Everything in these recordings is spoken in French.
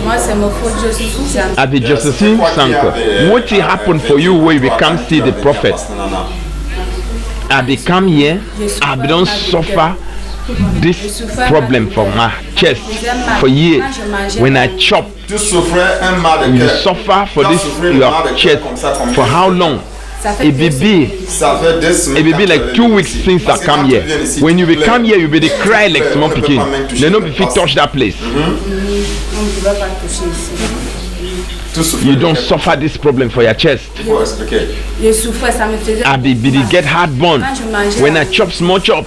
Moi, c'est mon faute, je suis Sanko. Abi Josephine Sanko. What will happen for you when you come see the prophet? Abi come here, Abi don't suffer this problem for my chest for years. When I chop, you suffer for this your chest for how long? It will be like 2 weeks since I come here. When you will come here, you will cry like small picking. They don't be fit touch that place. You don't suffer this problem for your chest. I be get heartburn. When I chop small chop,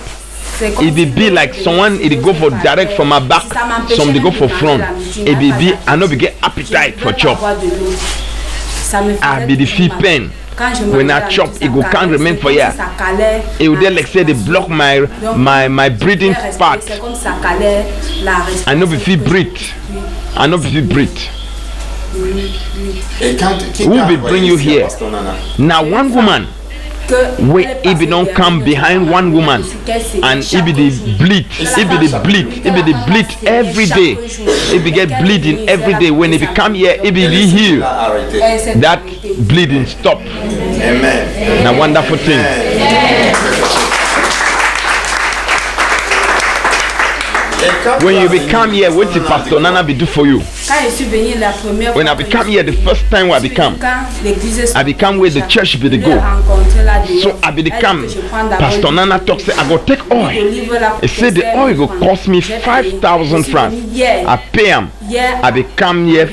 it will be like someone it go for direct from my back, some they go for front. It will be I know we get appetite for chop. I be the feel pain. When I chop, it go can't remain for you. It will like say they block my breathing part. I know if you breathe. I know if you breathe. Who will bring you here? Now one woman. Wait, if you don't come behind one woman and if the bleed, every day, if you get bleeding every day, when if you come here, if you heal, that bleeding stop. Amen. Now wonderful thing. When you become here, what did Pastor Nana be do for you? When I become here the first time I become where the church be the go. So I become Pastor Nana talk say I go take oil. He said the oil go cost me 5,000 francs. I pay him. I become here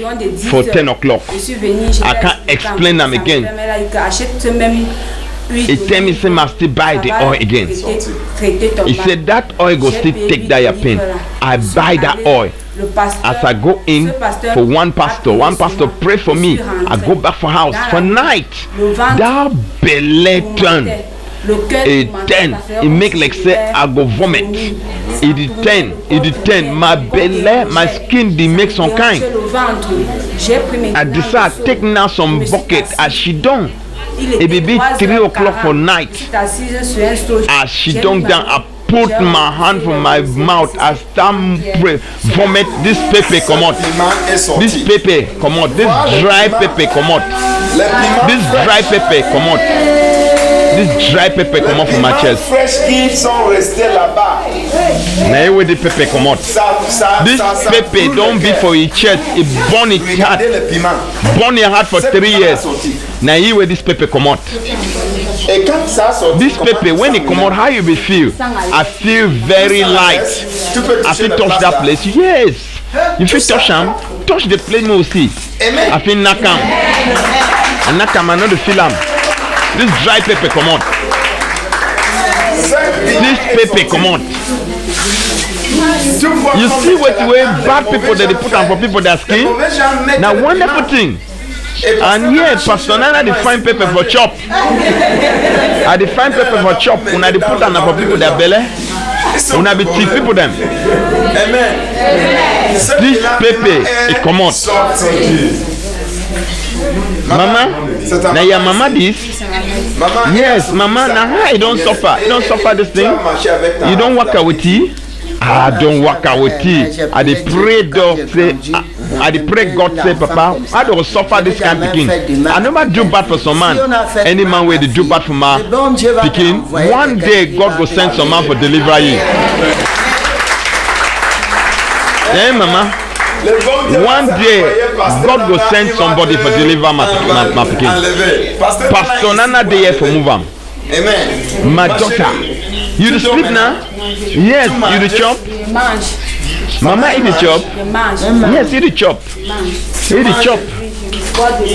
for 10 o'clock. I can't explain them again. He tell me say must still buy the oil again. He said that oil go still take that your pain. I buy that oil. As I go in for one pastor pray for me. I go back for house for night. That belly turn. It turn. It make like say I go vomit. It turn. My belly, my skin they make some kind. I decide take now some bucket as she done. It will be 3 o'clock for night. As she don't down, I put my hand from my mouth. I start vomit. This pepper come out. This pepper come out. This dry pepper come out. This dry pepper come out. This dry pepper come out from my chest. Now where the pepper come out. This pepper don't be for your chest. It burn it hard. Burn your heart for 3 years. Now here where this pepper come out. This pepper when it come out, how you will feel? I feel very light. I feel touch that place. Yes. You feel touch him. Touch the place me see. I feel nakam. And nakam I know the feel am. This dry pepper come out. This pepper come out. You see what way bad people that they put on for people that skin? Now wonderful thing. And here Pastor Nana define pepper for chop. I define pepper for chop. When I put on for people that belly. When I be teach people them. Amen. This pepper it come out. Mama, now your mama this? Yes, mama, now how you don't suffer? You don't suffer this thing? You don't work out with tea? I don't work out with tea. I pray God say, God say, Papa, I don't suffer this kind of thing. I never do bad for some man. Any man will do bad for my picking. One day God will send some man for deliver you. Hey, mama. One day God will send somebody for deliver my picking. Pastor Nana dey here for move am. Amen. My daughter, you the sleep now? Yes, you the chop. Mama eat the chop. Yes, you the chop. You the chop.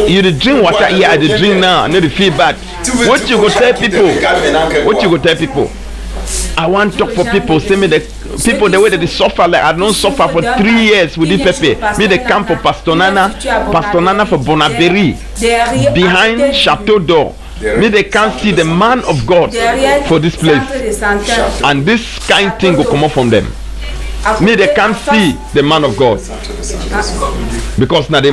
You the drink water. Yeah, I the drink now. I know the feel bad. What you go tell people? What you go tell people? I want to talk for people. Say me the people the way that they suffer like I don't suffer for 3 years with this pepper. Me they come for Pastor Nana for Bonaberi behind Chateau d'Or. Me they can't see the man of God for this place, and this kind thing will come up from them. Me they can't see the man of God because now the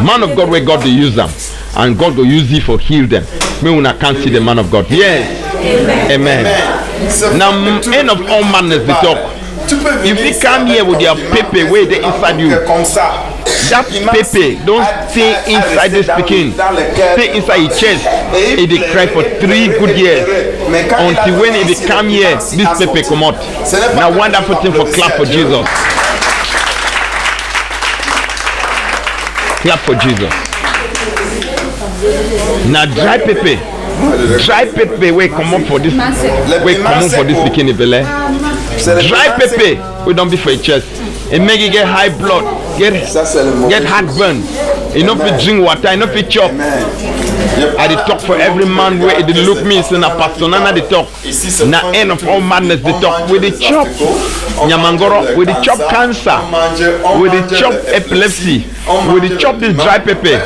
man of God where God will use them, and God will use you for heal them. Me when I can't see the man of God. Yes. Amen. Now end of all madness we talk. If you come here with your paper way the inside you, that paper don't stay inside the speaking, stay inside your chest. It cry for 3 good years until when it come here, this paper come out. Now wonderful thing for clap for Jesus. Clap for Jesus. Now dry paper we come up for this, we come up for this bikini belly. Dry paper we don't be for your chest. It make you get high blood, get heartburn. You know if you drink water, you know if you chop. I dey talk for every man where they look me say na Pastor Nana dey talk. Na end of all madness dey talk. We dey chop nyamangoro, we dey chop cancer, we dey chop epilepsy, we dey chop this dry pepper,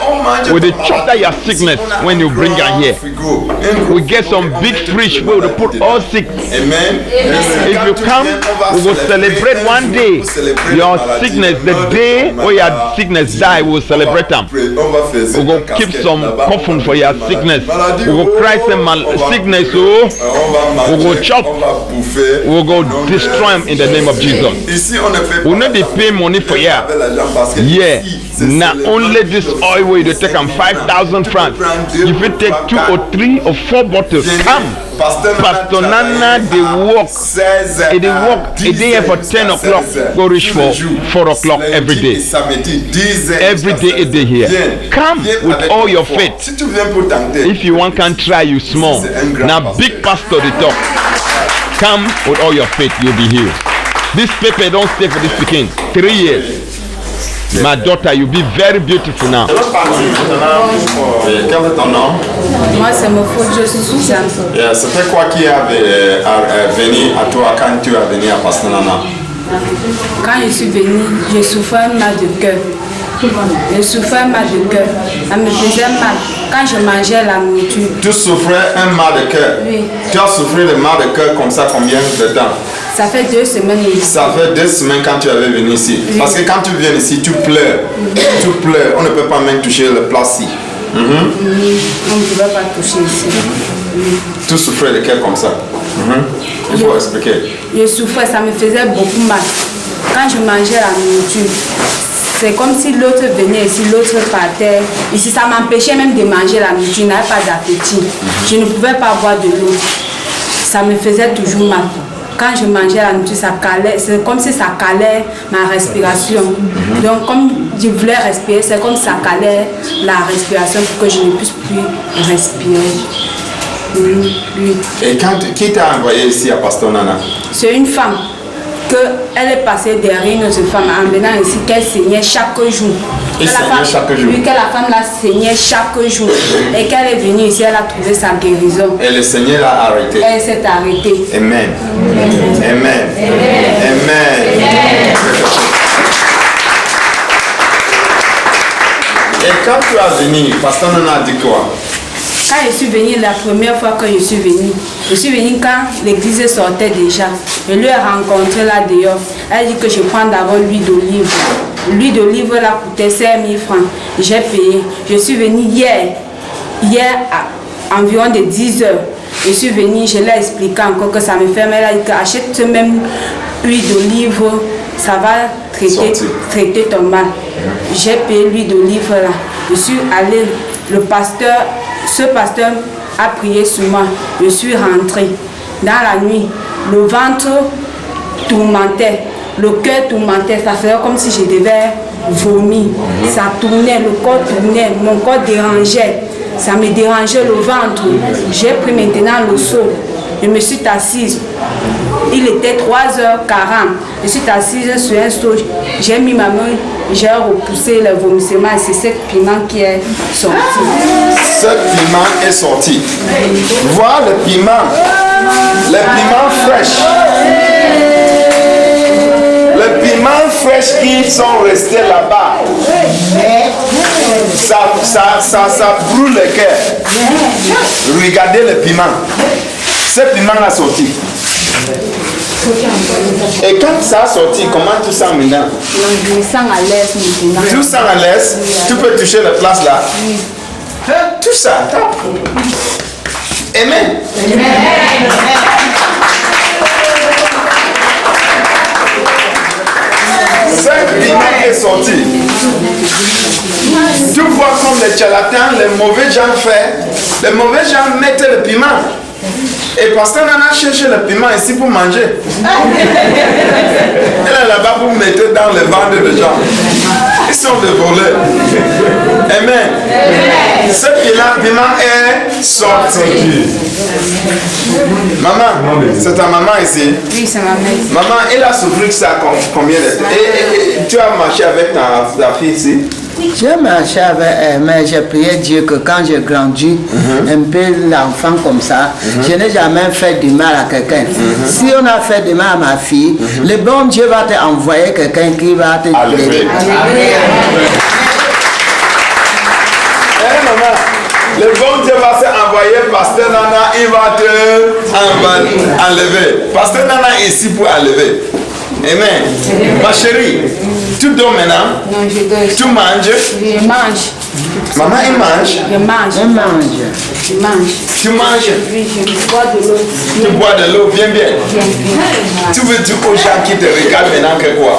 we dey chop that your sickness when you bring her here. We get some big fridge where we put all sick. If you come, we will celebrate one day your sickness. The day where your sickness die, we will celebrate them. We will keep some coffin for your sickness. We will cry some sickness. We will chop. We will go destroy them in the name of Jesus. We need to pay money for you. Yeah. Now only this oil way to take them 5,000 francs. If you take 2 or 3 or 4 bottles, come. Pastor Nana, they walk. They walk a day for 10 o'clock. Go reach for 4 o'clock every day. Every day a day here. Come with all your faith. If you want, can try you small. Now big pastor they talk. Come with all your faith, you'll be healed. This paper don't stay for this speaking. 3 years. My daughter, you'll be very beautiful now. Quel est ton nom? Moi, c'est mon frère, je suis Suzanne. C'était quoi qui avait venu à toi quand tu es venu à Pastor Nana? Quand je suis venue, je souffrais mal de cœur. Je souffrais mal de cœur. Ça me faisait mal quand je mangeais la nourriture. Tu souffrais un mal de cœur? Oui. Tu as souffert de mal de cœur comme ça combien de temps? Ça fait 2 semaines ici. Ça fait 2 semaines quand tu avais venu ici. Oui. Parce que quand tu viens ici, tu pleures. Tu pleures. On ne peut pas même toucher le plastique. On ne pouvait pas toucher ici. Tu souffrais de cœur comme ça. Il faut expliquer. Je souffrais, ça me faisait beaucoup mal. Quand je mangeais la nourriture, c'est comme si l'autre venait ici, l'autre partait. Ici, ça m'empêchait même de manger la nourriture. Je n'avais pas d'appétit. Je ne pouvais pas boire de l'eau. Ça me faisait toujours mal. Quand je mangeais la nourriture, ça calait. C'est comme si ça calait ma respiration. Donc, comme je voulais respirer, c'est comme ça calait la respiration pour que je ne puisse plus respirer. Et qui t'a envoyé ici à Pastor Nana? C'est une femme. Elle est passée derrière une autre femme en venant ici, qu'elle saignait chaque jour. Elle saignait chaque jour? Oui, que la femme la saignait chaque jour. Et qu'elle est venue ici, elle a trouvé sa guérison. Et le Seigneur l'a arrêtée. Elle s'est arrêtée. Amen. Amen. Amen. Et quand tu as venu, Pastor Nana a dit quoi? Quand je suis venue, la première fois que je suis venue quand l'église sortait déjà. Je lui ai rencontré là dehors. Elle dit que je prends d'abord l'huile d'olive. L'huile d'olive là coûtait 5 000 francs. J'ai payé. Je suis venue hier à environ de 10 heures. Je suis venue, je l'ai expliqué encore que ça me fait mal. Elle a dit qu'achète même huile d'olive, ça va traiter ton mal. J'ai payé l'huile d'olive là. Je suis allée, ce pasteur a prié sur moi. Je suis rentrée. Dans la nuit, le ventre tourmentait, le cœur tourmentait. Ça faisait comme si je devais vomir. Ça tournait, le corps tournait, mon corps dérangeait. Ça me dérangeait le ventre. J'ai pris maintenant le seau. Je me suis assise. Il était 3h40. Je suis assise sur un seau. J'ai mis ma main, j'ai repoussé le vomissement et c'est cette piment qui est sorti. Cette piment est sorti. Vois le piment. Le piment fraîche. Le piment fraîche qui sont restés là-bas. Ça brûle le cœur. Regardez le piment. Ce piment a sorti. Et quand ça a sorti, comment tu sens maintenant? Je me sens à l'aise maintenant. Tu sens à l'aise? Tu peux toucher la place là? Oui. Tout ça, tape. Amen. 5 piments est sorti. Tu vois comme les charlatans, les mauvais gens font. Les mauvais gens mettent le piment. Et pasteur Nana cherché le piment ici pour manger. Elle est là-bas pour mettre dans les ventres des gens. Ils sont des voleurs. Amen. Ce piment est sorti. Maman, c'est ta maman ici? Oui, c'est ma mère. Maman, elle a souffert ça combien de temps? Et tu as marché avec ta fille ici? J'ai marché avec elle, mais j'ai prié Dieu que quand j'ai grandi, un peu l'enfant comme ça, je n'ai jamais fait du mal à quelqu'un. Si on a fait du mal à ma fille, le bon Dieu va te envoyer quelqu'un qui va te Alléluia. Maman, le bon Dieu va s'envoyer, Pasteur Nana, il va te enlever. Pasteur Nana est ici pour enlever. Amen. Ma chérie, tu dors maintenant? Non, je dors. Tu manges? Je mange. Maman, elle mange? Je mange. Je mange. Je mange. Tu manges? Oui, je bois de l'eau. Tu bois de l'eau, bien. Bien. Tu veux dire aux gens qui te regardent maintenant que quoi?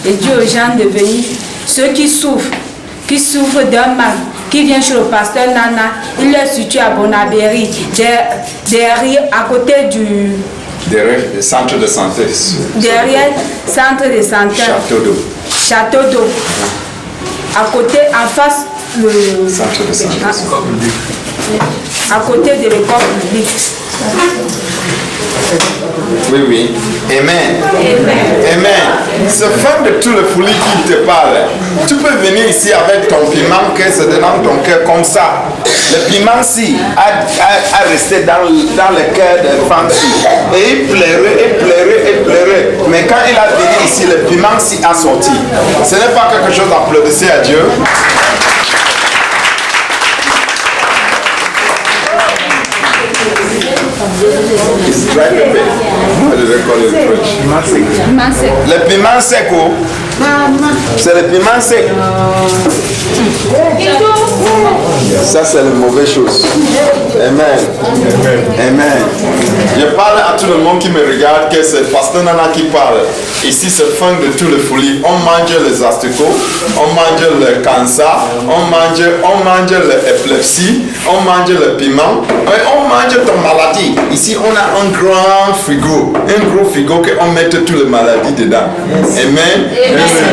Et Dieu aux gens de venir, ceux qui souffrent d'un mal, qui viennent chez le pasteur Nana, il est situé à Bonabéry, derrière, à côté du... Derrière le centre de santé. Derrière centre de santé. Château d'eau. Château d'eau. À côté, en face, le... Centre de santé. À côté de l'école publique. Oui. Amen. Amen. Ce fin de tout le folie qui te parle, tu peux venir ici avec ton piment que c'est dans ton cœur comme ça. Le piment-ci a resté dans le cœur des femmes-ci. Et il pleurait. Mais quand il a venu ici, le piment-ci a sorti. Ce n'est pas quelque chose d'applaudisser à Dieu. It's dry pepper. What do they call it in French? Le piment sec. C'est le piment sec. Ça, c'est la mauvaise chose. Amen. Je parle à tout le monde qui me regarde que c'est Pasteur Nana qui parle. Ici, c'est fin de tout le folie. On mange les asticots, on mange le cancer, on mange l'épilepsie, on mange le piment, et on mange ton maladie. Ici, on a un gros frigo qu'on met toutes les maladies dedans. Amen.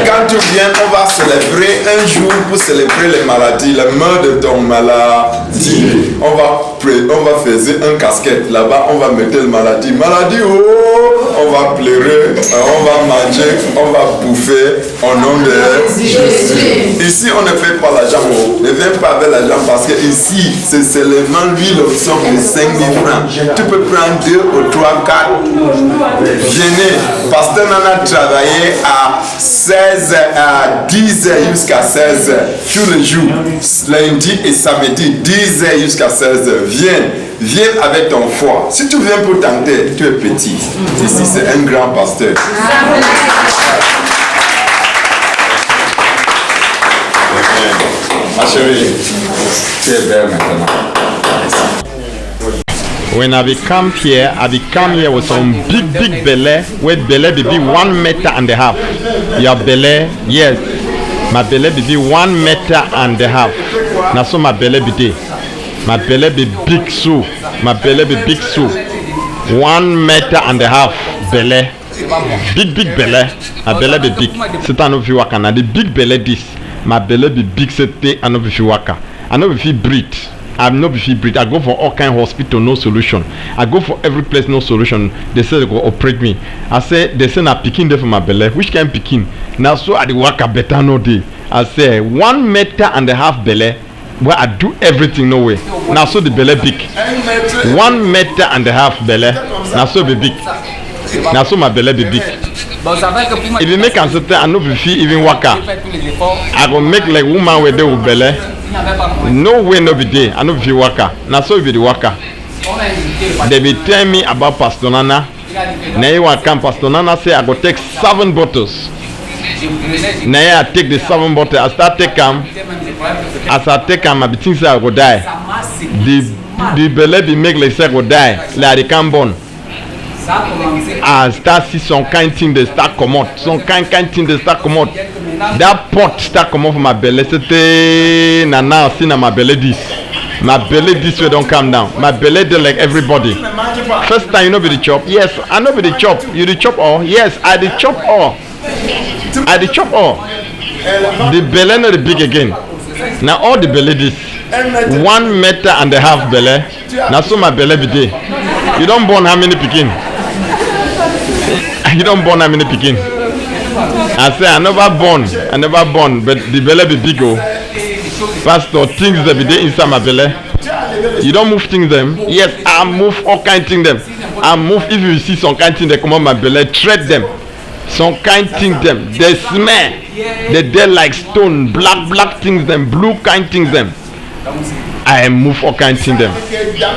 Quand tu viens, on va célébrer un jour pour célébrer les maladies, la mort de ton maladie. On va faire un casquette là-bas, on va mettre la maladie. Maladie, on va pleurer, on va manger, on va bouffer au nom de Jésus. Ici, on ne fait pas l'argent. Ne viens pas avec l'argent parce que ici, c'est seulement l'huile au somme de 5 000 francs. Tu peux prendre 2 ou 3, 4. Venez. Pasteur Nana travaillait à 16, à 10 heures jusqu'à 16 heures. Tous les jours, lundi et samedi, 10 heures jusqu'à 16 heures. Viens avec ton foi. Si tu viens pour tenter, tu es petit. Ici, c'est un grand pasteur. Ma chérie, tu es belle maintenant. When I come here with some big belly, with belly be 1.5 meters. Your belly, yes. My belly be 1.5 meters. Now so my belly be there. My belly be big so. My belly be big so. 1.5 meters belly. Big belly. My belly be big. C'est un of you waka. Now the big belly this. My belly be big. C'est un of you waka. I know if you breathe. I'm not if you breathe. I go for all kind of hospital, no solution. I go for every place, no solution. They say they go operate me. I say they say na picking there for my belly. Which kind picking? Now so I the waka better no day. I say 1.5 meters belly. Where I do everything no way. Now so the belly big. 1.5 meters belly. Now so be big. Now so my belly be big. If you make a certain, I know if you even waka. I go make like woman with the belly. No way no be there. I know if you waka. Now so if you waka. They be tell me about Pastor Nana. Now you waka. Pastor Nana say I go take 7 bottles. Now I take the 7 bottles. I start take them. As I take them, I be think say I go die. The belly be make like say I go die. Like they can't born. I start see some kind thing they start come out. Some kind thing they start come out. That pot start come out from my belly. C'était now see na my belly this. My belly this way don't come down. My belly they like everybody. First time you know be the chop. Yes, I know be the chop. You the chop all. Yes, I the chop all. I the chop all. The belly not the big again. Now all the belly this 1.5 meters belly. Now so my belly be there. You don't born how many picking? You don't born how many picking? I say I never born, but the belly be big. Oh, pastor, things that be there inside my belly. You don't move things them. Yes, I move all kind things them. I move if you see some kind thing that come on my belly, tread them. Some kind things them. They smell. They like stone, black things them, blue kind things them. I move all kind things them.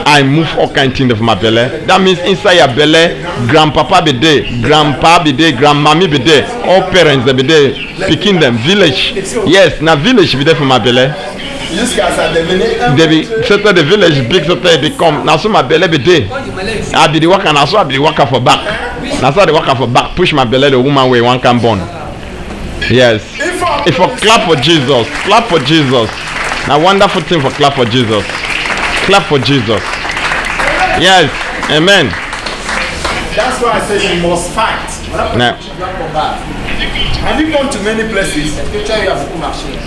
I move all kind things from my belly. That means inside your belly, grandpapa be there, grandpa be there, grandmammy be there, all parents they be there, picking them. Village, yes, now village be there for my belly. They be certain the village big certain they come. Now so my belly be there. I be the worker, now so I be the worker for back. Now so I the worker for back. Push my belly the woman way one can born. Yes. If I clap for Jesus, clap for Jesus. Now wonderful thing for clap for Jesus. Clap for Jesus. Yes. Amen. That's why I say you must fight. Now, have you gone to many places?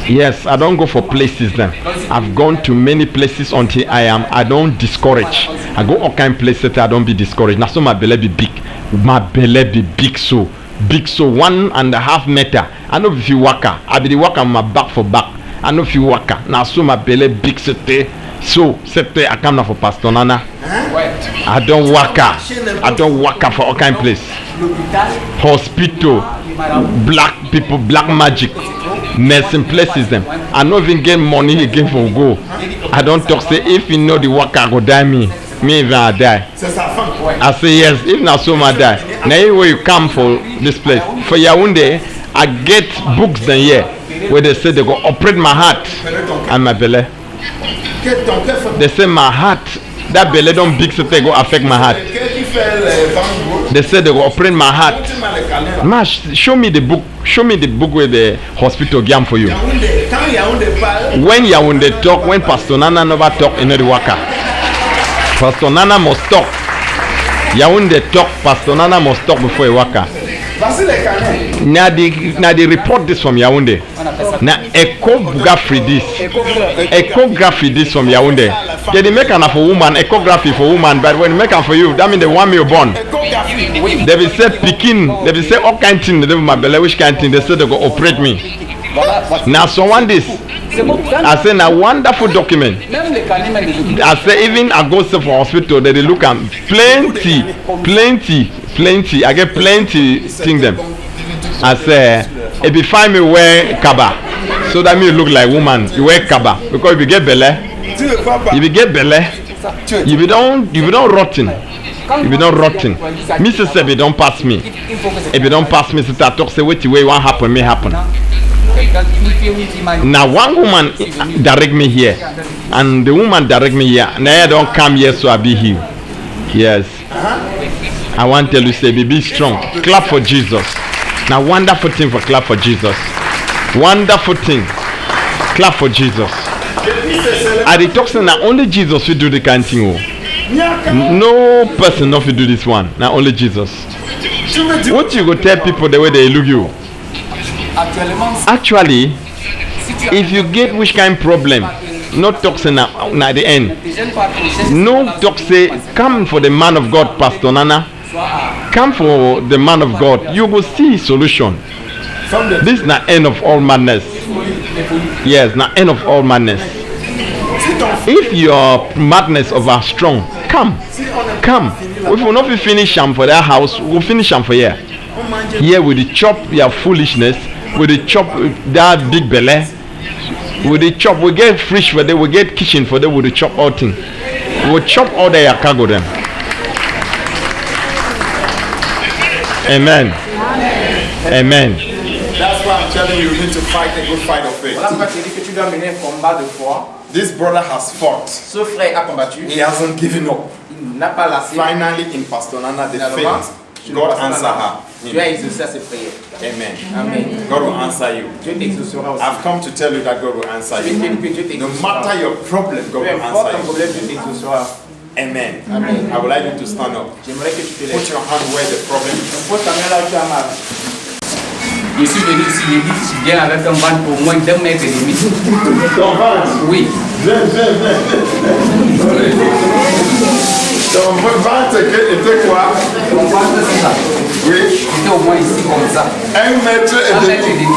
Yes, I don't go for places then. I've gone to many places until I don't discourage. I go all kind of places that I don't be discouraged. Now so my belly be big. My belly be big so 1.5 meters. I know if you waka, I be the waka on my back for back. I know if you waka. Now so my belly big c'était. So c'était I come now for Pastor Nana. I don't waka for all kind of place. Hospital, black people, black magic, medicine places them. I don't even get money again for go. I don't talk say if you know the waka go die me even I die. I say yes, if not so my die. Now where you come for this place. For Yaoundé, I get books then here where they say they go operate my heart and my belly. They say my heart, that belly don't big so they go affect my heart. They say they go operate my heart. Mash, show me the book where the hospital gam for you. When Yaoundé talk, when Pastor Nana never talk in the waka. Pastor Nana must talk. Yaoundé talk, Pastor Nana must talk before he waka. Now they report this from Yaoundé. Now echography this from Yaoundé. They make an for woman, echography for woman, but when they make an for you, that means they want me born. They will say picking, they will say all kind of things, they will my belly, which kind of thing, they say they go operate me. Now someone this. I say now wonderful document. I say even I go to for hospital, they look at plenty. I get plenty thing them. I say if you find me wear kaba, so that means you look like woman. You wear kaba because if you get belly, if you don't rotten. If you don't rotten, Mrs. Sebi don't pass me. If you don't pass me, so I talk say wait the way what happen may happen. Now one woman direct me here, and the woman direct me here. Now I don't come here, so I be here. Yes. I want to tell you, say, be strong. Clap for Jesus. Now wonderful thing for clap for Jesus. Wonderful thing. Clap for Jesus. At the talk now only Jesus will do the kind of thing. No person not will do this one. Now only Jesus. What you go tell people the way they look you? Actually, if you get which kind of problem, no talk say now at the end. No talk say come for the man of God, Pastor Nana. Come for the man of God. You will see solution. This is not end of all madness. Yes, not end of all madness. If your madness over strong, come. If we not finish them for their house, we'll finish them for here. Here with the chop your foolishness, with the chop that big belly, with the chop we get fish for them, we get kitchen for them with the chop all thing. We'll chop all their cargo them. Amen. That's why I'm telling you need to fight a good fight of faith. This brother has fought. He hasn't given up. n'a pas lassé. Finally, in Pastor Nana, the Finalement, faith, God answer her. Dieu a exaucé à ses prières. Amen. Amen. God will answer you. Dieu t'exaucera aussi. I've come to tell you that God will answer Je vais te you. dire que Dieu No t'exaucera. matter your problem, God Peu will importe ton answer you. problème, Dieu t'exaucera. Amen. Amen. I would like you to stand up. J'aimerais que tu te Put lèves. your hand where the problem is. Pose ta main là où tu as mal. Je suis venu ici, j'ai dit, je viens avec un ventre pour moins d'1,5 m. Ton ventre. Oui. Viens. Ton ventre était quoi? Mon ventre, c'est ça. Oui. C'était au moins ici, comme ça. 1 mètre 1,5 et m. demi.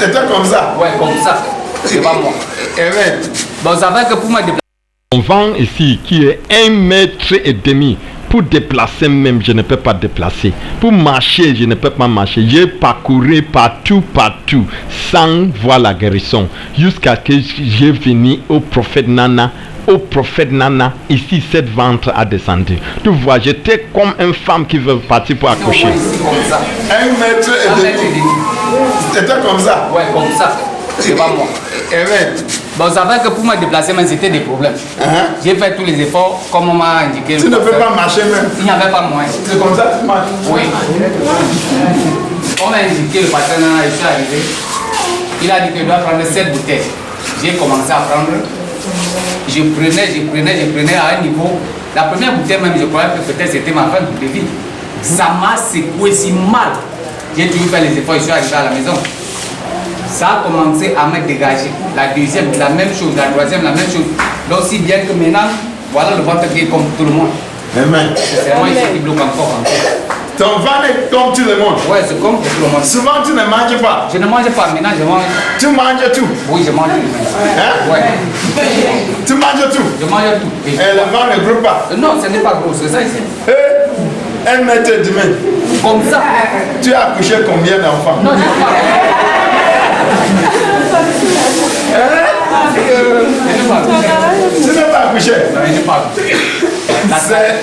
C'était comme ça. Ouais, comme ça. C'est pas moi. Amen. Bon, ça va que pour me déplacer. On vend ici qui est 1,5 m. Pour déplacer même, je ne peux pas déplacer. Pour marcher, je ne peux pas marcher. J'ai parcouru partout, sans voir la guérison. Jusqu'à ce que j'ai venu au prophète Nana. Au prophète Nana, ici, cette ventre a descendu. Tu vois, j'étais comme une femme qui veut partir pour accoucher. Ici, comme ça. 1 mètre 1,5 et demi. m. C'était comme ça. Ouais, comme ça. C'est pas moi. Amen. Bon, ça va que pour me déplacer, mais c'était des problèmes. J'ai fait tous les efforts comme on m'a indiqué. Tu ne peux pas marcher même. Il n'y avait pas moyen. C'est comme ça que tu marches. Oui. On m'a indiqué, le patron, je suis arrivé. Il a dit que je dois prendre 7 bouteilles. J'ai commencé à prendre. Je prenais à un niveau. La première bouteille même, je croyais que peut-être c'était ma fin de vie. Ça m'a secoué si mal. J'ai toujours fait les efforts, je suis arrivé à la maison. Ça a commencé à me dégager. La deuxième, la même chose. La troisième, la même chose. Donc si bien que maintenant, voilà le ventre qui est comme tout le monde. Amen. C'est moi ici qui bloque encore. Ton ventre est comme tout le monde. Ouais, c'est comme tout le monde. Souvent, tu ne manges pas. Je ne mange pas, maintenant je mange. Tu manges tout. Oui, je mange tout. Hein? Ouais. Tu manges tout. Je mange tout. Et le ventre ne groupe pas. Non, ce n'est pas gros, c'est ça ici. 1 mètre et demi. Comme ça. Tu as accouché combien d'enfants? Non, je ne pas. Tu n'as pas accouché. Non, je n'ai pas.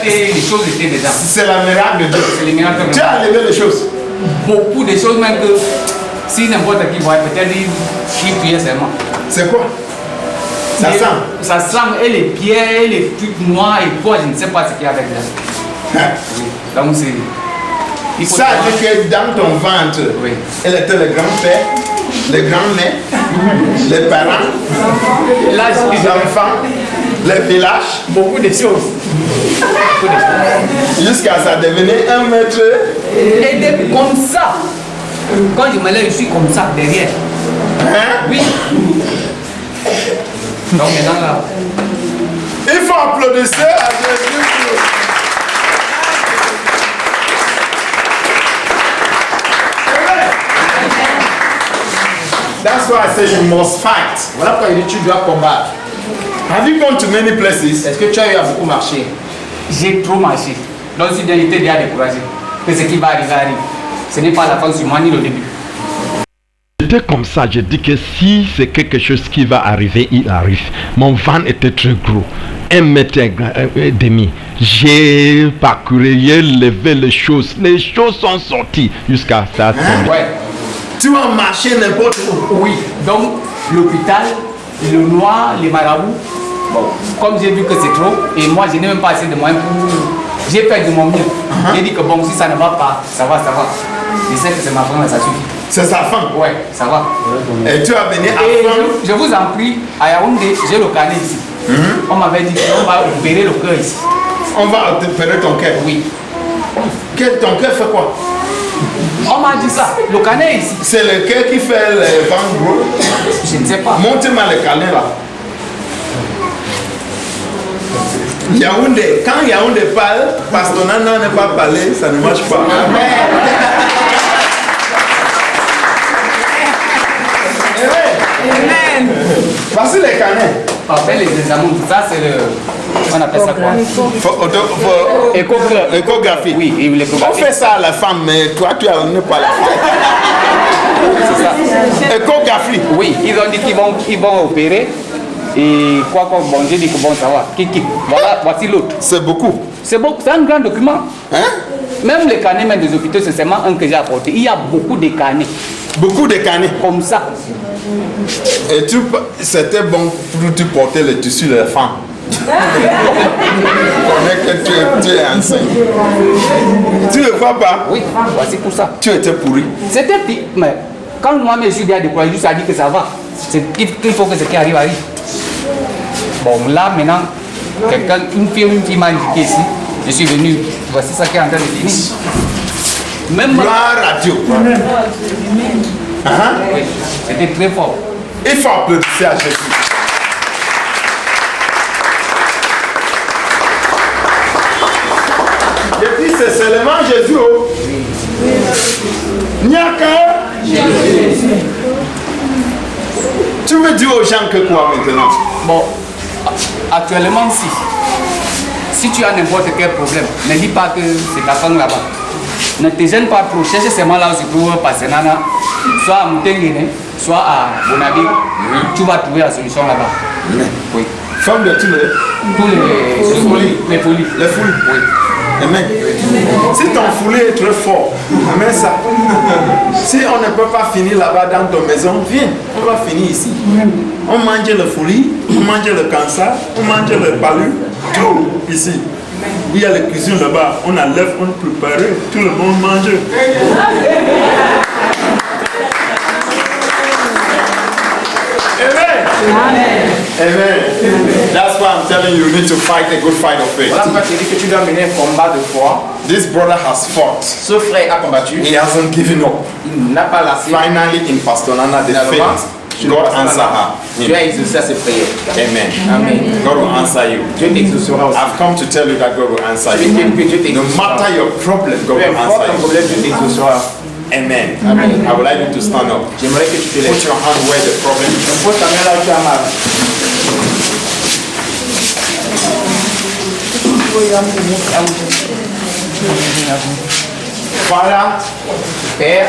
Les choses étaient déjà. C'est la miracle de Dieu. C'est les miracles. Tu as enlevé les choses. Beaucoup de choses même que si n'importe qui voit, peut-être il priait seulement. C'est quoi? Ça Et sent. Ça sent, et les pierres, et les trucs noirs, et quoi, je ne sais pas ce qu'il y a avec là. Donc c'est. Il faut Ça veut dire que dans ton ventre, Oui. elle était le grand-père, les grands-mères, les parents, Là, les enfants, les villages, beaucoup de choses. Beaucoup de choses. jusqu'à ça devenir 1 mètre. Et depuis comme ça, quand je me lève, je suis comme ça derrière. Hein? Oui. Donc maintenant là. Il faut applaudir à Jésus. That's why I say you must fight. Voilà pourquoi il dit tu dois combattre. Have you gone to many places? Est-ce que tu as eu à beaucoup marcher? J'ai trop marché. Donc si bien j'étais déjà découragé. Que ce qui va arriver arrive. Ce n'est pas la fin sur moi ni le début. J'étais comme ça, je dis que si c'est quelque chose qui va arriver, il arrive. Mon ventre était très gros, 1,5 m. J'ai parcouru, j'ai levé les choses sont sorties jusqu'à ça. Ouais. Tu vas marcher n'importe où. Oui. Donc l'hôpital, le noir, les marabouts. Bon, comme j'ai vu que c'est trop, et moi je n'ai même pas assez de moyens pour. J'ai fait de mon mieux. J'ai dit que bon, si ça ne va pas, ça va. Je sais que c'est ma femme, mais ça suffit. C'est sa femme. Ouais, ça va. Et tu as venu Et à femme. je vous en prie, à Yaoundé, j'ai le carnet ici. On m'avait dit qu'on va opérer le cœur ici. On va opérer ton cœur. Oui. Ton cœur fait quoi? On m'a dit ça. Le carnet est ici. C'est le cœur qui fait le ventre gros. Je ne sais pas. Montre-moi le carnet là. Yaoundé, quand Yaoundé parle, Pasteur Nana n'est pas parlé, ça ne marche pas. Amen. Voici les carnets. Après les examens, ça c'est le. On appelle ça quoi? Échographie. Oui, et On l'échographie. fait ça à la femme, mais toi tu n'as pas la femme. C'est ça. Échographie. Oui, ils ont dit qu'ils vont opérer. Et quoi, bon, j'ai dit que bon, ça va. Voilà, voici l'autre. C'est beaucoup. C'est bon, c'est un grand document. Hein? Même les carnets même des hôpitaux, c'est seulement un que j'ai apporté. Il y a beaucoup de carnets. Beaucoup de carnets. Comme ça. Et c'était bon pour tu porter le tissu de la femme. Connais que tu es enceinte. Tu ne vois pas? Oui, voici pour ça. Tu étais pourri. C'était pire, mais quand moi-même je suis bien découragé, juste à dire que ça va. Il faut que ce qui arrive arrive. Bon, là maintenant, une fille m'a indiqué ici. Je suis venu. Voici ça qui est en train de finir. Même Gloire à Dieu. oui, c'était très fort. Il faut applaudir à Jésus. Et puis c'est seulement Jésus. Il n'y a que Jésus. Tu veux dire aux gens que quoi maintenant? Bon, actuellement, si tu as n'importe quel problème, ne dis pas que c'est ta femme là-bas. Ne te gêne pas trop, cherche seulement là où tu trouves passer nana, soit à Moutenguine, soit à Bonabi, tu vas trouver la solution là-bas. Oui. Femme de tous les folies. Les folies. Les foules. Oui. Amen. Si ton foulé est très fort, amen ça. Si on ne peut pas finir là-bas dans ton maison, viens, on va finir ici. On mange le folie, on mange le cancer, on mange le palu, tout ici. Il y a la cuisine là-bas, on enlève, on prépare, tout le monde mange. Amen. Amen. That's why I'm telling you, you need to fight a good fight of faith. Voilà pourquoi tu dis que tu dois mener un combat de foi. This brother has fought. Ce frère a combattu. He hasn't given up. Il n'a pas lassé. Finally, in Pastor Nana, the faith, God answer her. Dieu a exaucé ses prières. Amen. Amen. God will answer you. Dieu t'exaucera aussi. I've come to tell you that God will answer Je vais you. dire que Dieu No t'exaucera. matter your problem, God Peu will importe ton answer problème, Dieu t'exaucera. you. Amen. Amen. I would like you to stand up. J'aimerais que tu te Put lèves. your hand where the problem is. Pose ta main là où tu as mal. Father, Père,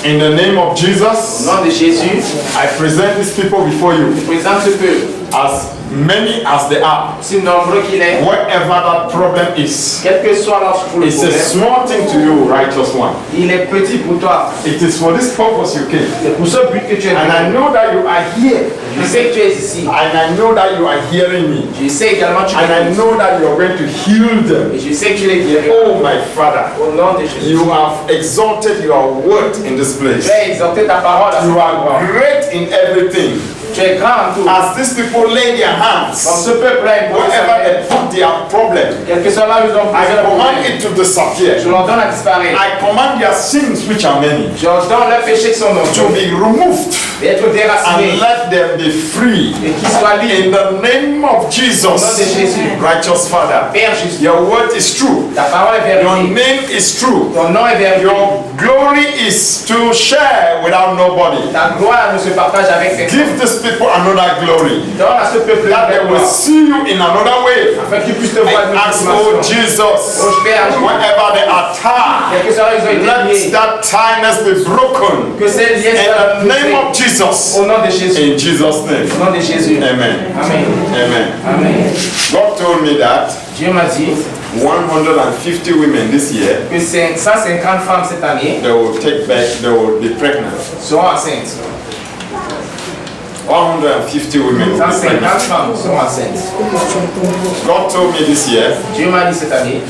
in the name of au Jesus, nom de Jésus, I present these people before you je présente ce peuple. as many as they are. Si nombreux qu'il est, Wherever that problem is, quel que soit leur pour le it's a problème, small thing to you, righteous one. il est petit pour toi. It is for this purpose you came. C'est pour ce but que tu es And I venu. know that you are here. Je sais que tu es ici. And I know that you are hearing me. Je sais également que tu And I es know that you are going to heal them. Et je sais que tu les guéris. Oh, my Father, Au nom de Jésus. you have exalted your word in this place. Tu as exalté ta parole à ce You are endroit. great in everything. Tu es grand en tout. As these people lay their Dans hands, ce peuple-là, wherever they put their problem, quel que soit là où ils ont I posé le command problème, it to disappear. je leur donne à disparaître. I command their sins, which are many, Je leur donne leurs péchés qui sont to nombreux, be removed d'être and déracinés let them be free. et qu'ils soient In libres. the name of Au nom de Jesus, Jésus. righteous Father, Père juste, your word is true. ta parole est Your vérité. name is true. Ton nom est vérité. Your glory is to share without nobody. Ta gloire ne se partage avec personne. Give these people another glory. Donne à ce peuple-là That they de will gloire, see you in another way. afin qu'ils puissent te voir I de ask, oh façon. Jesus, Oh Père, wherever they are tied, quel que soit là où ils ont été let liés, that tiredness be broken. que ces liens soient In the name of brisés. Jesus. Au nom de Jésus. In Jesus' name. Au nom de Jésus. Amen. Amen. Amen. Amen. God told me that Dieu m'a dit 150 women this year, que 150 femmes cette année they will take back, they will be pregnant. seront enceintes. 150 women will be 150 pregnant. femmes seront enceintes. God told me this year Dieu m'a dit cette année,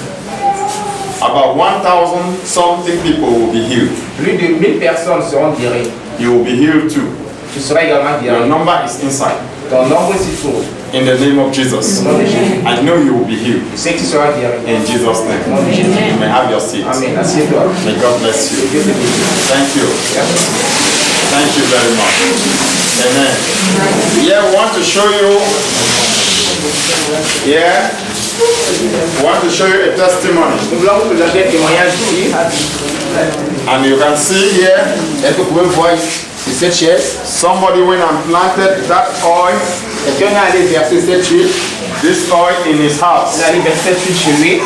about 1,000 something people will be healed. plus de 1000 personnes seront guéries. You will be healed too. Tu seras également Your guéri. number is inside. Ton nombre s'y trouve. In the name of Jesus. Au nom de Jésus. I know you will be healed. Je sais que tu seras guéri. In Jesus' Au name. nom de Jésus. You may have your seat. Amen. Assieds-toi. May God bless you. Dieu te bénisse. Thank you. Thank you very much. Amen. Yeah, we want to show you. Yeah. We want to show you a testimony. Nous voulons vous présenter un témoignage ici. And you can see here, Est-ce que vous pouvez voir sur cette chaise, somebody went and planted that oil, quelqu'un est allé verser cette huile. this oil in his Il house. a allé verser cette huile chez lui.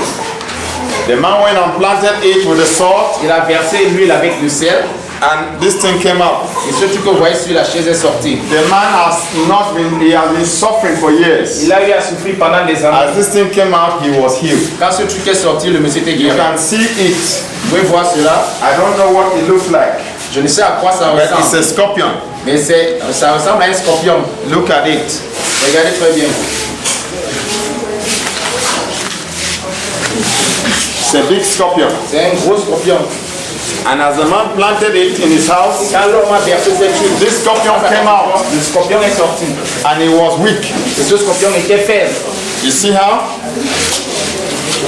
The man went and planted it with the salt, Il a versé l'huile avec le sel. and this thing came out. Et ce truc que vous voyez sur la chaise est sorti. The man has not been, he has been suffering for years. Il a eu à souffrir pendant des années. As this thing came out, he was healed. Quand ce truc est sorti, le monsieur était You guéri. can see it. Vous pouvez voir cela. I don't know what it looks like, Je ne sais à quoi ça but it's ressemble. a scorpion. Mais ça ressemble à un scorpion. Look at it. Regardez très bien. It's a big scorpion. C'est un gros scorpion. And as the man planted it in his house, Quand l'homme a versé cette huile, this scorpion came out le scorpion est sorti. and he was weak. Et ce scorpion était faible. You see how?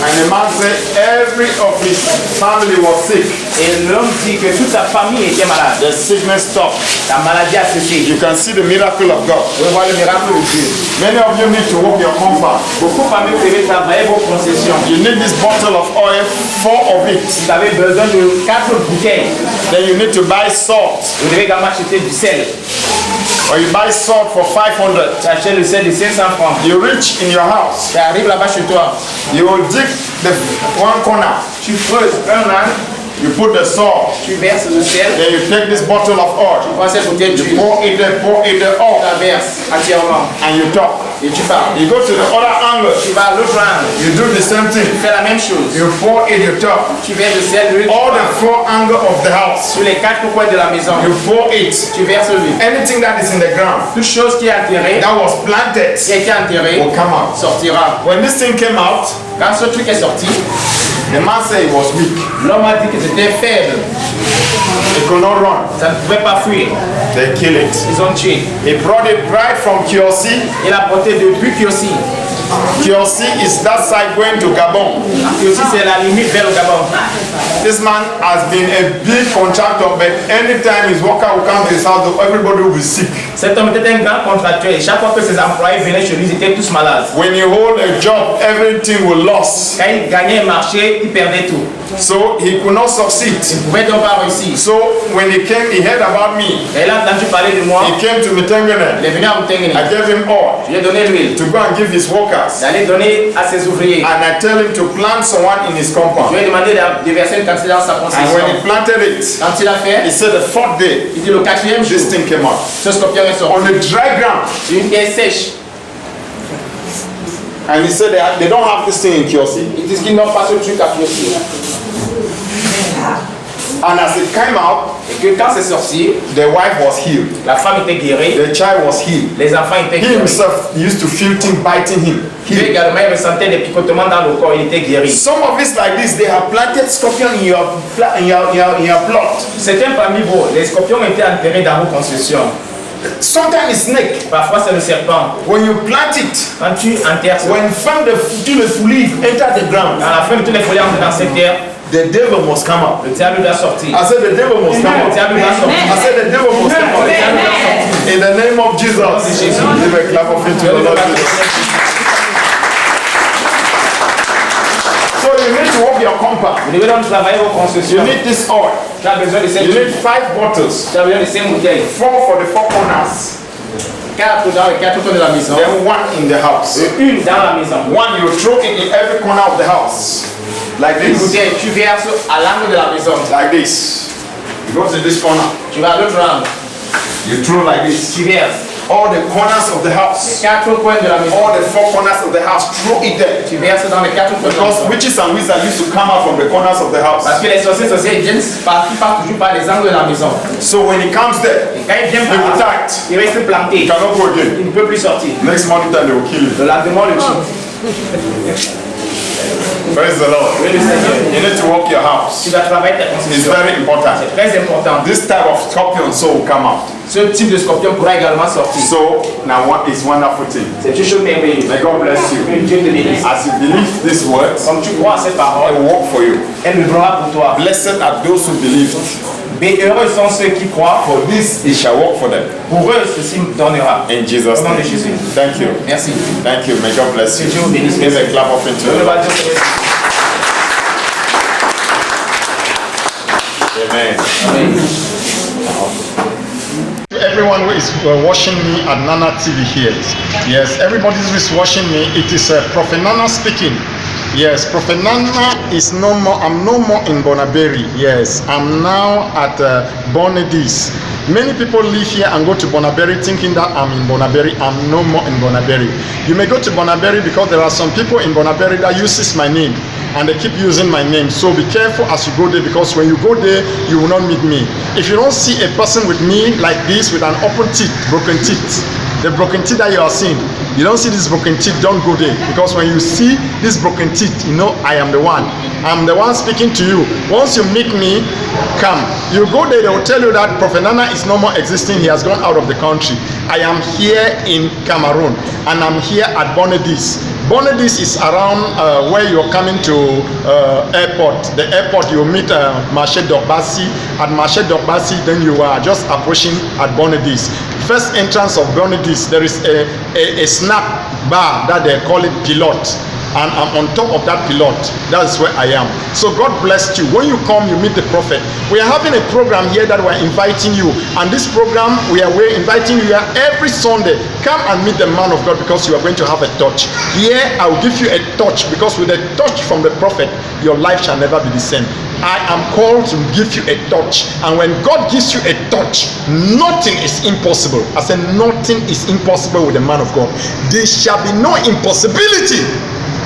And the man said every of his family was sick. Et l'homme dit que toute sa famille était malade. The sickness stopped. La maladie a cessé. You can see the miracle of God. Vous voyez le miracle de Dieu. Many of you need to walk your compound. Beaucoup parmi vous devez travailler vos concessions. You need this bottle of oil, 4 of it. Vous avez besoin de 4 bouteilles. Then you need to buy salt. Vous devez également acheter du sel. Or you buy salt for 500. Tu achètes le sel de 500 francs. You reach in your house. Tu arrives là-bas chez toi. You will dig the one corner. Tu creuses un âne. You put the salt. Tu verses le sel. Then you take this bottle of oil. Tu prends cette bouteille You d'huile. pour it there Tu all. la verses entièrement. And you talk. Et tu parles. You go to the other angle. Tu vas à l'autre angle. You do the same Tu thing. fais la même chose. You pour it, you talk. Tu verses le sel, l'huile. All the 4 angles of the house. Sur les 4 coins de la maison. You pour it. Tu verses l'huile. Anything that is in the ground Toute chose qui est enterrée, that was planted qui a été enterrée, will come out. sortira. When this thing came out, Quand ce truc est sorti, the man said he was weak. l'homme a dit que c'était faible. He could not run. Ça ne pouvait pas fuir. They killed it. Ils ont tué. He brought it right from Kiosi. Il a porté depuis Kiosi. Kiosi is that side going to Gabon. Kiosi, c'est la limite vers le Gabon. This man has been a big contractor, but anytime his worker will come to his house, everybody will be sick. Cet homme était un grand contracteur et chaque fois que ses employés venaient chez lui, ils étaient tous malades. When you hold a job, everything will lose. Quand il gagnait un marché, il perdait tout. So he could not succeed. Il ne pouvait donc pas réussir. So when he came, he heard about me. Et il a entendu parler de moi. He came to Il Mitengene. est venu à Mutengeni. I gave him oil Je lui ai donné l'huile. to go and give his workers. D'aller donner à ses ouvriers. And I tell him to plant someone in his Je compound. lui ai demandé de verser une quantité dans sa And concession. when he planted it, Quand il a fait, he said the 4th day, il dit le 4e jour, this thing came out. ce scorpion est sorti. On the dry ground. C'est une terre sèche. And he said they don't have this thing in Kiosi. Ils disent qu'ils n'ont pas ce truc à Kiosi. And as it came out, Et que quand c'est sorti, the wife was healed. la femme était guérie, The child was healed. les enfants étaient He guéris. himself used to feel things biting him. Lui également, il ressentait des picotements dans le corps, il était guéri. Some of it's like this. They have planted scorpion in your plot. Certains parmi vous, les scorpions étaient enterrés dans vos concessions. Sometimes it's snake. Parfois, c'est le serpent. When you plant it, Quand tu enterres ça, when from the leaf enter the ground, à la fin de tous les folies entrent dans cette terre, the devil must come out. le diable doit sortir. I said the devil must come Le out. diable doit sortir. I said the devil must come out. Le diable doit sortir. In the name of Jesus. Give a clap of it to the Lord Jesus. So you need to walk your compound. Vous devez donc travailler vos You concessions. need this oil. Tu as besoin de cette You huile. need 5 bottles. Tu as besoin de 5 bouteilles. 4 for the 4 corners. 4 dans les 4 coins de la maison. Then 1 in the house. Et une dans la maison. 1 you throw it in every corner of the house. Like Une this. bouteille, tu verses à l'angle de la maison. Like this. You go to this corner. Tu vas à l'autre angle. You throw like this. Tu verses. All the corners of the house. 4 coins de la maison. All the 4 corners of the house. Throw it there. Tu verses dans les 4 coins de la Because maison. witches and wizards used to come out from the corners of the house. Parce que les sorciers viennent partent toujours par les angles de la maison. So when he comes there, Et quand ils viennent they will par là, tight. il reste planté. He cannot go again. Il ne peut plus sortir. Next morning time they will kill him. Le lendemain, on le tue. Praise the Lord. Oui, le Seigneur. You need to walk your house. Tu dois travailler ta It's concession. very important. C'est très important. This type of scorpion so will come out. Ce type de scorpion pourra également sortir. So now what is wonderful thing. C'est une chose merveilleuse. May God bless you. Que Dieu te bénisse. As you believe these words, Comme tu crois à ces it paroles, will work for you. elle le fera pour toi. Blessed are those who believe. Mais heureux sont ceux qui croient. For this it shall work for them. Pour eux, ceci donnera. In Jesus' Au nom de name. Jésus. Thank you. Merci. Thank you. May God bless you. Que Dieu vous bénisse. Give a clap of it to Je the ne Lord. vais pas dire que- Amen. Amen. Everyone who is watching me at Nana TV here. Yes, everybody who is watching me, it is Prophet Nana speaking. Yes, Prophet Nana is no more, I'm no more in Bonaberi. Yes, I'm now at Bonedis. Many people live here and go to Bonaberi thinking that I'm in Bonaberi. I'm no more in Bonaberi. You may go to Bonaberi because there are some people in Bonaberi that uses my name and they keep using my name. So be careful as you go there, because when you go there, you will not meet me. If you don't see a person with me like this with an open teeth, broken teeth, the broken teeth that you are seeing, you don't see this broken teeth, don't go there, because when you see this broken teeth, you know I am the one. I'm the one speaking to you. Once you meet me, come. You go there, they will tell you that Prophet Nana is no more existing. He has gone out of the country. I am here in Cameroon, and I'm here at Bonedis. Bonedis is around where you're coming to airport. The airport, you meet Marché d'Orbasi. At Marché d'Orbasi, then you are just approaching at Bonedis. First entrance of Bonedis, there is a snack bar that they call it Pilote. And I'm on top of that pilot. That's where I am. So God bless you. When you come, you meet the prophet. We are having a program here that we're inviting you. And this program, we're inviting you here every Sunday. Come and meet the man of God, because you are going to have a touch. Here, I will give you a touch, because with a touch from the prophet, your life shall never be the same. I am called to give you a touch. And when God gives you a touch, nothing is impossible. I said nothing is impossible with the man of God. There shall be no impossibility.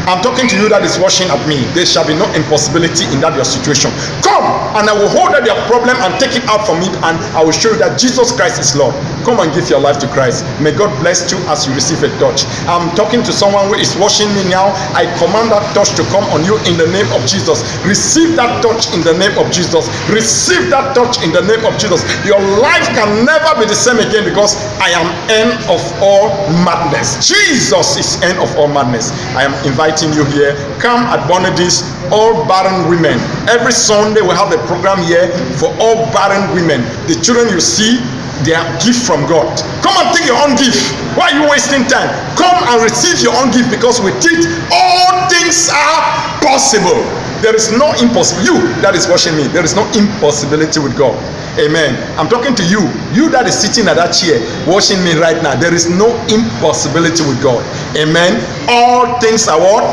I'm talking to you that is watching at me. There shall be no impossibility in that your situation. Come, and I will hold out your problem and take it out from it, and I will show you that Jesus Christ is Lord. Come and give your life to Christ. May God bless you as you receive a touch. I'm talking to someone who is watching me now. I command that touch to come on you in the name of Jesus. Receive that touch in the name of Jesus. Receive that touch in the name of Jesus. Your life can never be the same again, because I am end of all madness. Jesus is end of all madness. I am inviting you here. Come at Bonedis, all barren women. Every Sunday we have a program here for all barren women. The children you see, they are gift from God. Come and take your own gift. Why are you wasting time? Come and receive your own gift, because with it all things are possible. There is no impossible. You that is watching me, there is no impossibility with God. Amen. I'm talking to you. You that is sitting at that chair watching me right now. There is no impossibility with God. Amen. All things are what?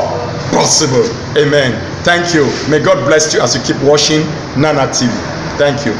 Possible. Amen. Thank you. May God bless you as you keep watching Nana TV. Thank you.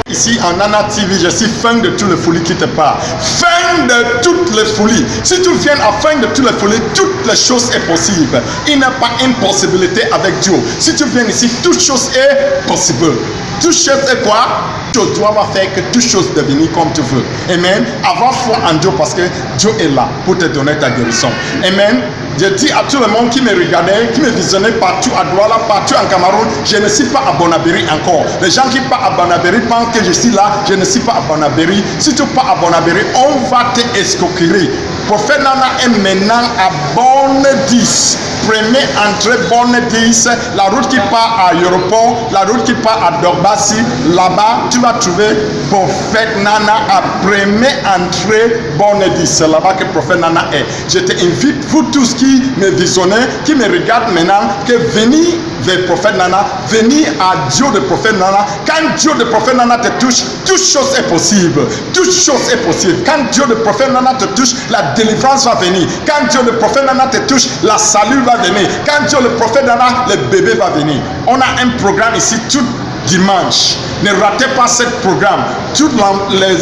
Ici en Nana TV, je suis fan de toutes les folies qui te parlent. Fan de toutes les folies. Si tu viens à fin de toutes les folies, toutes les choses sont possibles. Il n'y a pas d'impossibilité avec Dieu. Si tu viens ici, toute chose est possible. Toute chose est quoi? Tu dois faire que toute chose devienne comme tu veux. Amen. Avoir foi en Dieu, parce que Dieu est là pour te donner ta guérison. Amen. Je dis à tout le monde qui me regardait, qui me visionnait partout à Douala, partout en Cameroun, je ne suis pas à Bonabéry encore. Les gens qui partent à Bonabéry pensent que je suis là, je ne suis pas à Bonabéry. Si tu pars à Bonabéry, on va te escroquer. Prophète Nana est maintenant à Bonedis. Première entrée Bonedis, la route qui part à l'aéroport, la route qui part à Dorbassi, là-bas tu vas trouver Prophète Nana à première entrée Bonedis. C'est là-bas que Prophète Nana est. Je t'invite, pour tous qui me visionnent, qui me regardent maintenant, que venez vers Prophète Nana, venez à Dieu de Prophète Nana. Quand Dieu de Prophète Nana te touche, toute chose est possible. Toute chose est possible. Quand Dieu de Prophète Nana te touche, la délivrance va venir. Quand Dieu de Prophète Nana te touche, la salut va venir. Quand Dieu le Prophète Nana, le bébé va venir. On a un programme ici tout dimanche. Ne ratez pas ce programme. Toutes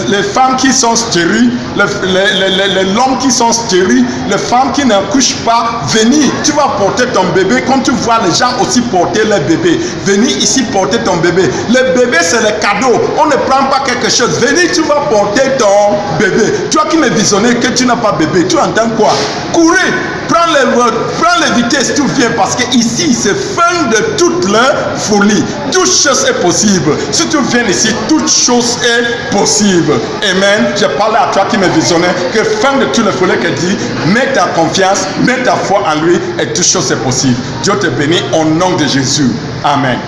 les femmes qui sont stériles, les hommes qui sont stériles, les femmes qui ne couchent pas, venez, tu vas porter ton bébé comme tu vois les gens aussi porter leur bébé. Venez ici porter ton bébé. Le bébé, c'est le cadeau. On ne prend pas quelque chose. Venez, tu vas porter ton bébé. Toi qui me visionnais que tu n'as pas bébé, tu entends quoi? Courez, prends les vitesses, tu viens, parce que ici, c'est fin de toute leur folie. Toute chose est possible. Si tu viens ici, toute chose est possible. Amen. Je parle à toi qui me visionnais, que fin de toutes les folies que dit, mets ta confiance, mets ta foi en lui, et toute chose est possible. Dieu te bénit au nom de Jésus. Amen.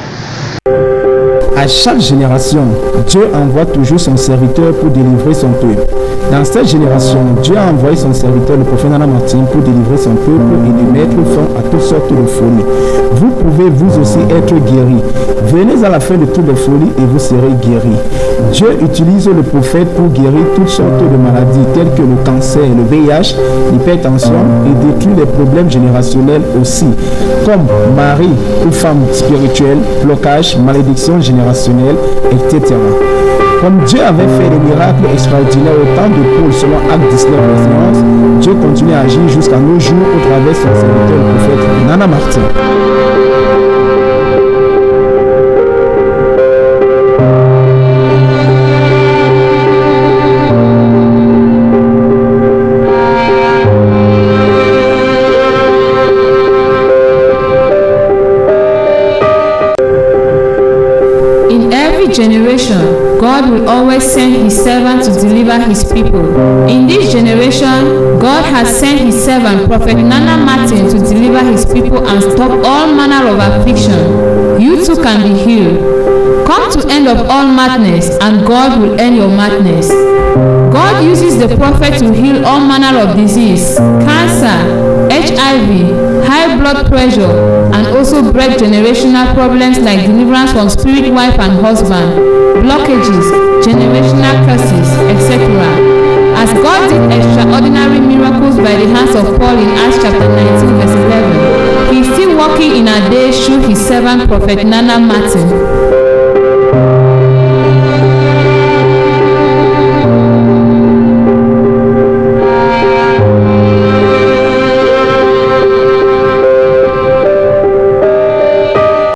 À chaque génération, Dieu envoie toujours son serviteur pour délivrer son peuple. Dans cette génération, Dieu a envoyé son serviteur, le prophète Nana Martin, pour délivrer son peuple et de mettre fin à toutes sortes de folies. Vous pouvez vous aussi être guéris. Venez à la fin de toutes les folies et vous serez guéris. Dieu utilise le prophète pour guérir toutes sortes de maladies telles que le cancer, le VIH, l'hypertension et détruire les problèmes générationnels aussi, comme mari ou femme spirituelle, blocage, malédiction générationnelle, etc. Comme Dieu avait fait des miracles extraordinaires au temps de Paul selon Acte 19, verset 11, Dieu continue à agir jusqu'à nos jours au travers de son serviteur, le prophète Nana Martin. always sent his servant to deliver his people. In this generation, God has sent his servant, Prophet Nana Martin, to deliver his people and stop all manner of affliction. You too can be healed. Come to end of all madness, and God will end your madness. God uses the prophet to heal all manner of disease, cancer, HIV, high blood pressure, and also break generational problems like deliverance from spirit wife and husband, blockages, generational curses, etc. As God did extraordinary miracles by the hands of Paul in Acts chapter 19 verse 11, he is still working in our days through his servant Prophet Nana Martin.